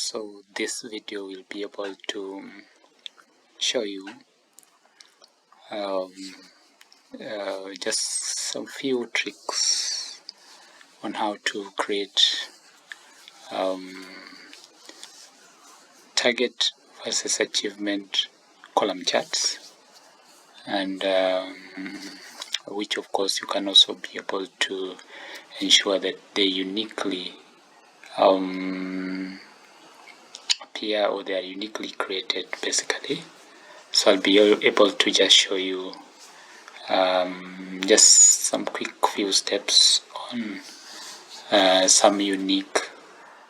So this video will be able to show you just some few tricks on how to create target versus achievement column charts, and which of course you can also be able to ensure that they uniquely appear, or they are uniquely created basically. So I'll be able to just show you just some quick few steps on some unique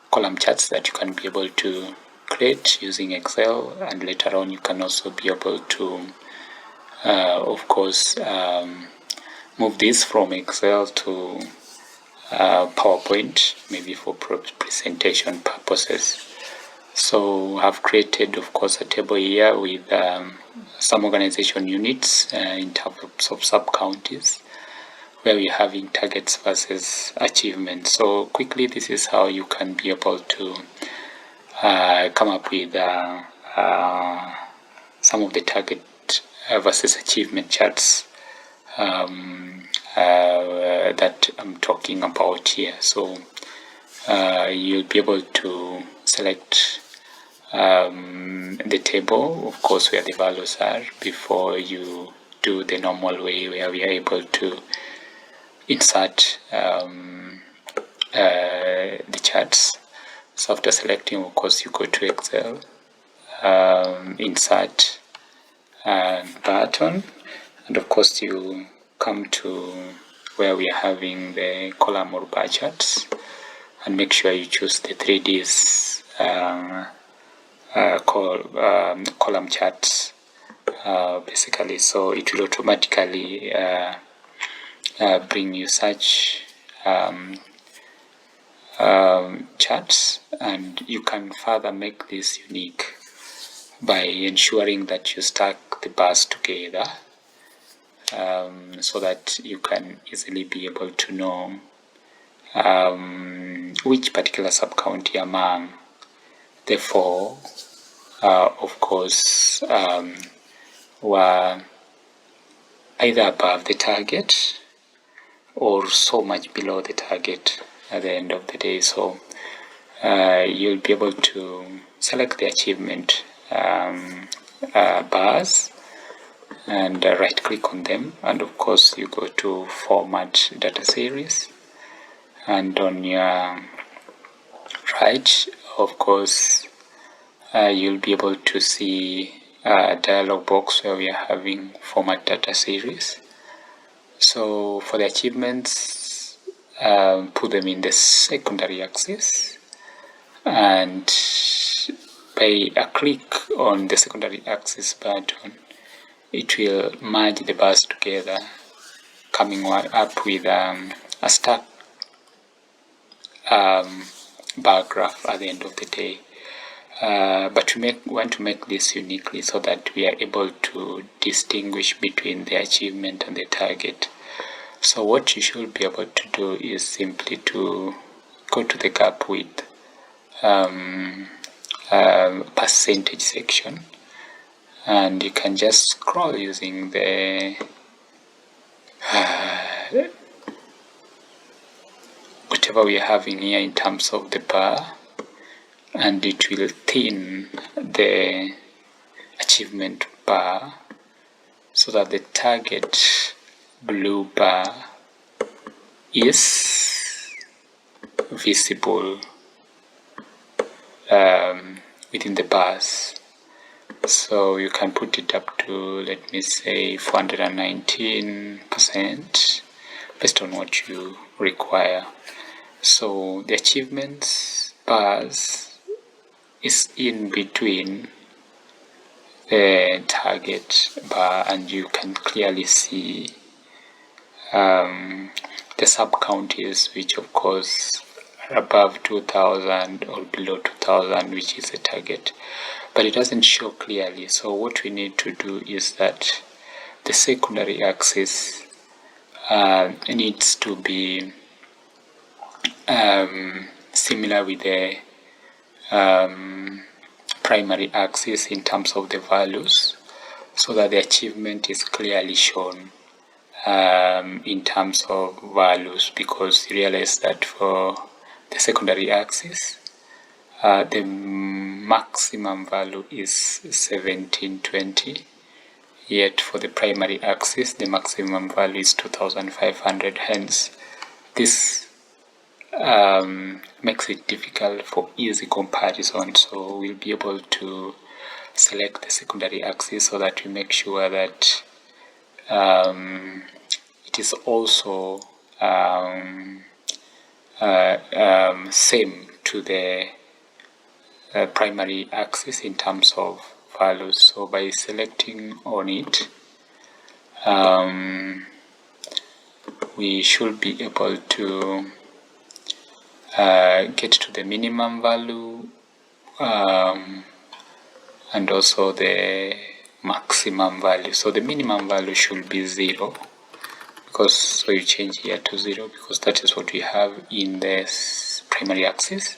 column charts that you can be able to create using Excel, and later on you can also be able to of course move this from Excel to PowerPoint, maybe for presentation purposes. So I've created, of course, a table here with some organization units in terms of sub-counties, where we're having targets versus achievements. So quickly, this is how you can be able to come up with some of the target versus achievement charts that I'm talking about here. So you'll be able to select the table, of course, where the values are, before you do the normal way where we are able to insert the charts. So after selecting, of course, you go to Excel, insert button, and of course you come to where we are having the column or bar charts, and make sure you choose the 3Ds column charts basically. So it will automatically bring you such charts, and you can further make this unique by ensuring that you stack the bars together, so that you can easily be able to know which particular sub-county among the four, of course, were either above the target or so much below the target at the end of the day. So you'll be able to select the achievement bars and right click on them, and of course you go to format data series, and on your right, of course, you'll be able to see a dialog box where we are having format data series. So for the achievements, put them in the secondary axis, and by a click on the secondary axis button, it will merge the bars together, coming up with a stack bar graph at the end of the day. But we want to make this uniquely so that we are able to distinguish between the achievement and the target. So what you should be able to do is simply to go to the gap width percentage section, and you can just scroll using the whatever we are having here in terms of the bar, and it will thin the achievement bar so that the target blue bar is visible within the bars. So you can put it up to, let me say, 419% based on what you require. So the achievements bars is in between the target bar, and you can clearly see the sub-counties, which of course are above 2000 or below 2000, which is the target, but it doesn't show clearly. So what we need to do is that the secondary axis needs to be similar with the primary axis in terms of the values, so that the achievement is clearly shown in terms of values, because you realize that for the secondary axis, the maximum value is 1720, yet for the primary axis the maximum value is 2500. Hence this makes it difficult for easy comparison. So we'll be able to select the secondary axis so that we make sure that it is also same to the primary axis in terms of values. So by selecting on it, we should be able to get to the minimum value and also the maximum value. So the minimum value should be 0, because so you change here to 0 because that is what we have in this primary axis.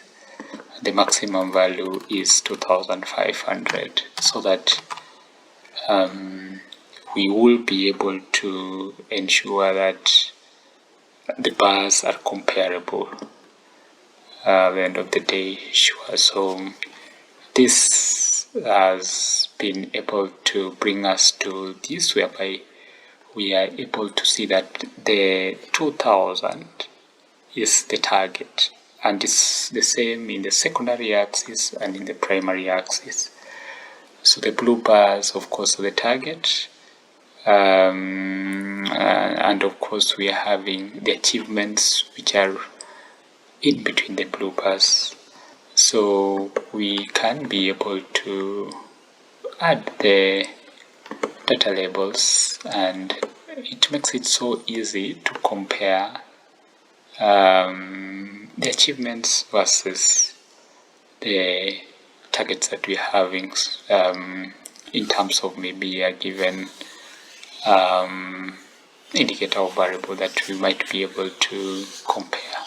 The maximum value is 2500, so that we will be able to ensure that the bars are comparable at the end of the day. Sure. So this has been able to bring us to this, whereby we are able to see that the 2000 is the target, and it's the same in the secondary axis and in the primary axis. So the blue bars, of course, are the target, and of course we are having the achievements which are in between the blue bars. So we can be able to add the data labels, and it makes it so easy to compare the achievements versus the targets that we're having in terms of maybe a given indicator or variable that we might be able to compare.